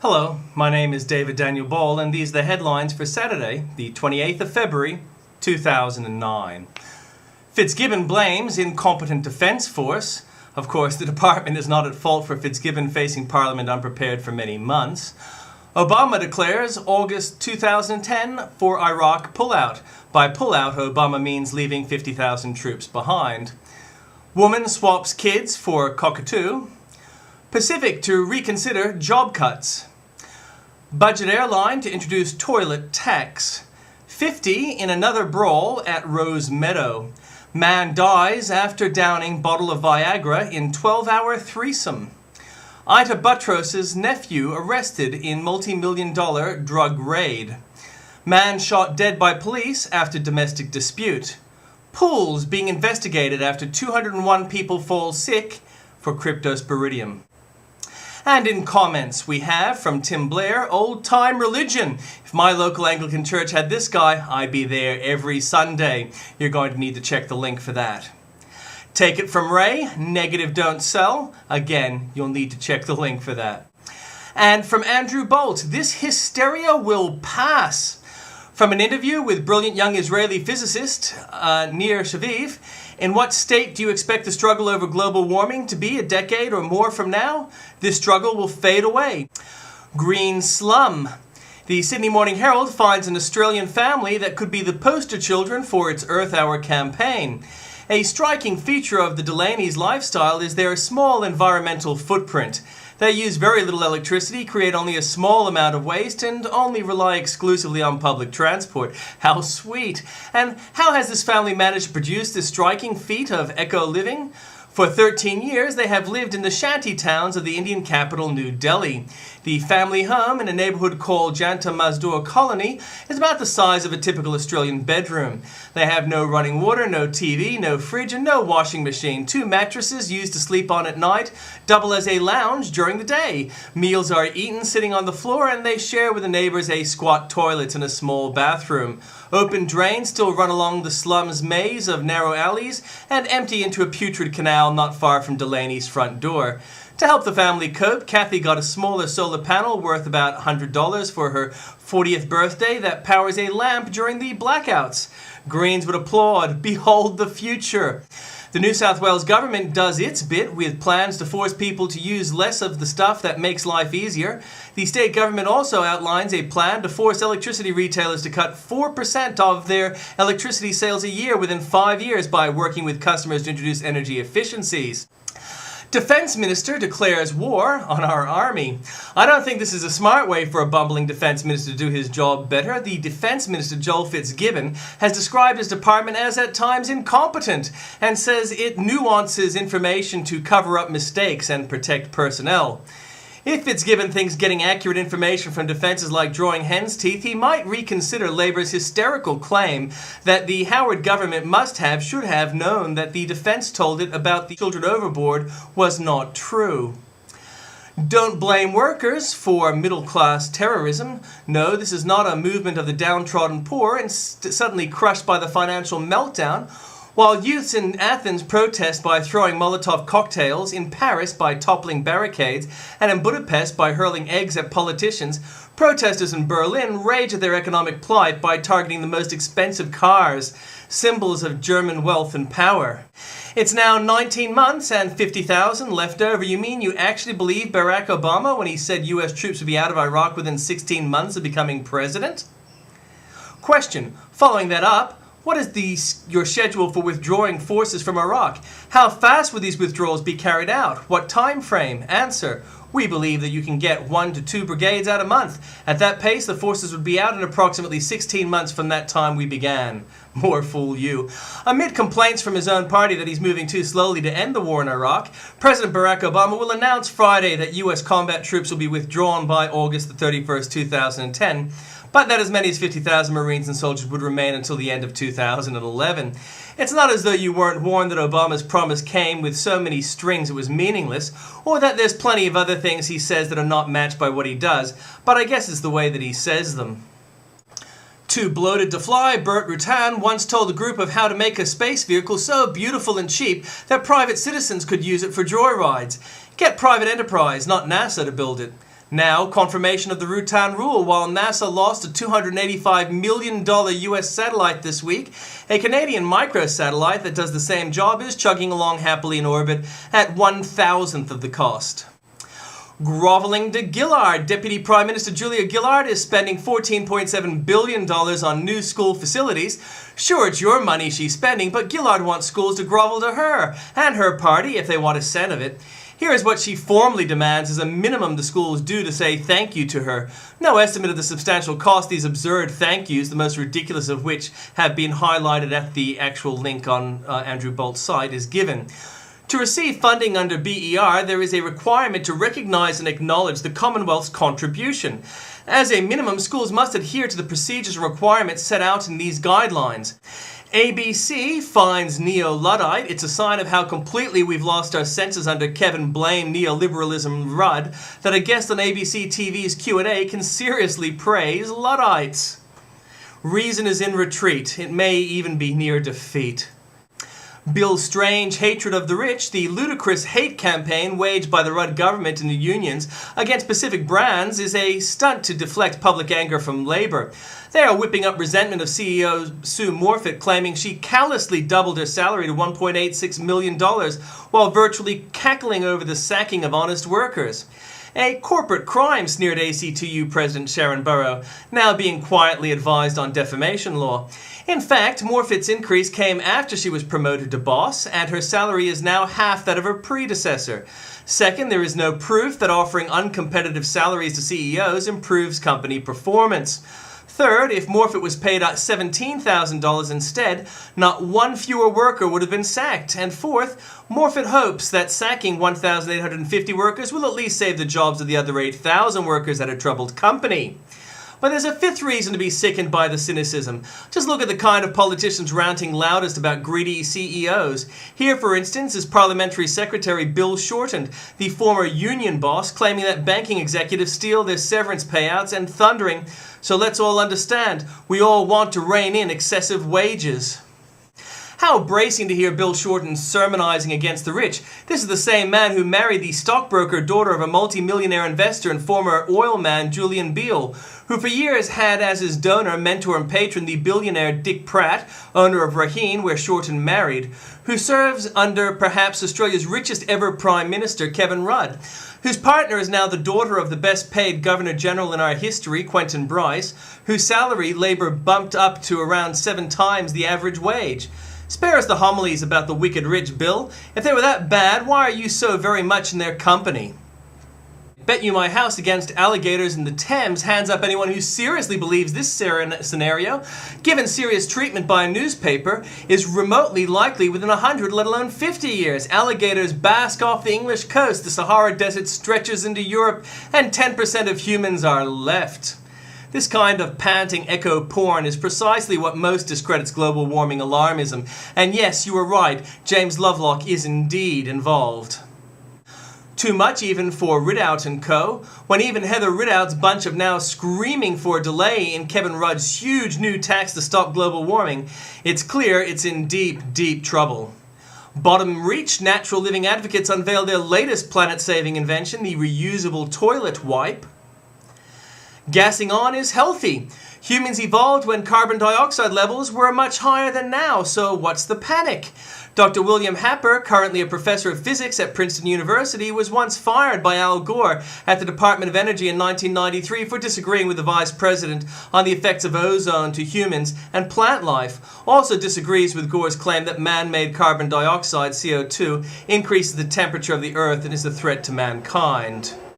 Hello, my name is David Daniel Ball, and these are the headlines for Saturday, the 28th of February, 2009. Fitzgibbon blames incompetent defence force. Of course, the department is not at fault for Fitzgibbon facing Parliament unprepared for many months. Obama declares August 2010 for Iraq pullout. By pullout, Obama means leaving 50,000 troops behind. Woman swaps kids for cockatoo. Pacific to reconsider job cuts. Budget airline to introduce toilet tax. 50 in another brawl at Rose Meadow. Man dies after downing bottle of Viagra in 12-hour threesome. Ita Buttros's nephew arrested in multi-million-dollar drug raid. Man shot dead by police after domestic dispute. Pools being investigated after 201 people fall sick for cryptosporidium. And in comments we have from Tim Blair, old-time religion. If my local Anglican church had this guy, I'd be there every Sunday. You're going to need to check the link for that. Take it from Ray, negative don't sell. Again, you'll need to check the link for that. And from Andrew Bolt, this hysteria will pass. From an interview with brilliant young Israeli physicist Nir Shaviv, in what state do you expect the struggle over global warming to be a decade or more from now? This struggle will fade away. Green slum. The Sydney Morning Herald finds an Australian family that could be the poster children for its Earth Hour campaign. A striking feature of the Delaney's lifestyle is their small environmental footprint. They use very little electricity, create only a small amount of waste, and only rely exclusively on public transport. How sweet! And how has this family managed to produce this striking feat of eco-living? For 13 years, they have lived in the shanty towns of the Indian capital, New Delhi. The family home in a neighborhood called Janta Mazdoor Colony is about the size of a typical Australian bedroom. They have no running water, no TV, no fridge, and no washing machine. 2 mattresses used to sleep on at night double as a lounge during the day. Meals are eaten sitting on the floor, and they share with the neighbors a squat toilet and a small bathroom. Open drains still run along the slum's maze of narrow alleys and empty into a putrid canal not far from Delaney's front door. To help the family cope, Kathy got a smaller solar panel worth about $100 for her 40th birthday that powers a lamp during the blackouts. Greens would applaud. Behold the future. The New South Wales government does its bit with plans to force people to use less of the stuff that makes life easier. The state government also outlines a plan to force electricity retailers to cut 4% of their electricity sales a year within 5 years by working with customers to introduce energy efficiencies. Defense Minister declares war on our army. I don't think this is a smart way for a bumbling Defense Minister to do his job better. The Defense Minister, Joel Fitzgibbon, has described his department as at times incompetent and says it nuances information to cover up mistakes and protect personnel. If Fitzgibbon thinks getting accurate information from defense is like drawing hen's teeth, he might reconsider Labour's hysterical claim that the Howard government should have known that the defense told it about the children overboard was not true. Don't blame workers for middle-class terrorism. No, this is not a movement of the downtrodden poor and suddenly crushed by the financial meltdown. While youths in Athens protest by throwing Molotov cocktails, in Paris by toppling barricades, and in Budapest by hurling eggs at politicians, protesters in Berlin rage at their economic plight by targeting the most expensive cars, symbols of German wealth and power. It's now 19 months and 50,000 left over. You mean you actually believe Barack Obama when he said U.S. troops would be out of Iraq within 16 months of becoming president? Question. Following that up, what is your schedule for withdrawing forces from Iraq? How fast will these withdrawals be carried out? What time frame? Answer. We believe that you can get 1 to 2 brigades out a month. At that pace, the forces would be out in approximately 16 months from that time we began. More fool you. Amid complaints from his own party that he's moving too slowly to end the war in Iraq, President Barack Obama will announce Friday that U.S. combat troops will be withdrawn by August the 31st, 2010. But that as many as 50,000 Marines and soldiers would remain until the end of 2011. It's not as though you weren't warned that Obama's promise came with so many strings it was meaningless, or that there's plenty of other things he says that are not matched by what he does, but I guess it's the way that he says them. Too bloated to fly, Burt Rutan once told a group of how to make a space vehicle so beautiful and cheap that private citizens could use it for joyrides. Get private enterprise, not NASA, to build it. Now, confirmation of the Rutan rule. While NASA lost a $285 million US satellite this week, a Canadian microsatellite that does the same job is chugging along happily in orbit at 1,000th of the cost. Groveling to Gillard. Deputy Prime Minister Julia Gillard is spending $14.7 billion on new school facilities. Sure, it's your money she's spending, but Gillard wants schools to grovel to her and her party if they want a cent of it. Here is what she formally demands as a minimum the schools do to say thank you to her. No estimate of the substantial cost these absurd thank yous, the most ridiculous of which have been highlighted at the actual link on Andrew Bolt's site, is given. To receive funding under BER, there is a requirement to recognise and acknowledge the Commonwealth's contribution. As a minimum, schools must adhere to the procedures and requirements set out in these guidelines. ABC finds neo-Luddite. It's a sign of how completely we've lost our senses under Kevin Blame neoliberalism Rudd that a guest on ABC TV's Q&A can seriously praise Luddites. Reason is in retreat. It may even be near defeat. Bill Strange hatred of the rich, the ludicrous hate campaign waged by the Rudd government and the unions against Pacific Brands, is a stunt to deflect public anger from Labour. They are whipping up resentment of CEO Sue Morfitt, claiming she callously doubled her salary to $1.86 million while virtually cackling over the sacking of honest workers. A corporate crime, sneered AC2U President Sharon Burrow, now being quietly advised on defamation law. In fact, Morfitt's increase came after she was promoted to boss, and her salary is now half that of her predecessor. Second, there is no proof that offering uncompetitive salaries to CEOs improves company performance. Third, if Morfitt was paid $17,000 instead, not one fewer worker would have been sacked. And fourth, Morfitt hopes that sacking 1,850 workers will at least save the jobs of the other 8,000 workers at a troubled company. But there's a fifth reason to be sickened by the cynicism. Just look at the kind of politicians ranting loudest about greedy CEOs. Here, for instance, is Parliamentary Secretary Bill Shorten, the former union boss, claiming that banking executives steal their severance payouts and thundering, "So let's all understand, we all want to rein in excessive wages." How bracing to hear Bill Shorten sermonizing against the rich. This is the same man who married the stockbroker daughter of a multi-millionaire investor and former oil man Julian Beale, who for years had as his donor, mentor and patron the billionaire Dick Pratt, owner of Raheen, where Shorten married, who serves under perhaps Australia's richest ever Prime Minister, Kevin Rudd, whose partner is now the daughter of the best paid Governor-General in our history, Quentin Bryce, whose salary Labour bumped up to around 7 times the average wage. Spare us the homilies about the wicked rich, Bill. If they were that bad, why are you so very much in their company? Bet you my house against alligators in the Thames, hands up anyone who seriously believes this scenario, given serious treatment by a newspaper, is remotely likely within 100, let alone 50 years. Alligators bask off the English coast, the Sahara Desert stretches into Europe, and 10% of humans are left. This kind of panting echo porn is precisely what most discredits global warming alarmism. And yes, you were right, James Lovelock is indeed involved. Too much even for Ridout & Co. When even Heather Ridout's bunch of now screaming for a delay in Kevin Rudd's huge new tax to stop global warming, it's clear it's in deep, deep trouble. Bottom reach, natural living advocates unveil their latest planet-saving invention, the reusable toilet wipe. Gassing on is healthy. Humans evolved when carbon dioxide levels were much higher than now, so what's the panic? Dr. William Happer, currently a professor of physics at Princeton University, was once fired by Al Gore at the Department of Energy in 1993 for disagreeing with the vice president on the effects of ozone to humans and plant life. Also disagrees with Gore's claim that man-made carbon dioxide, CO2, increases the temperature of the earth and is a threat to mankind.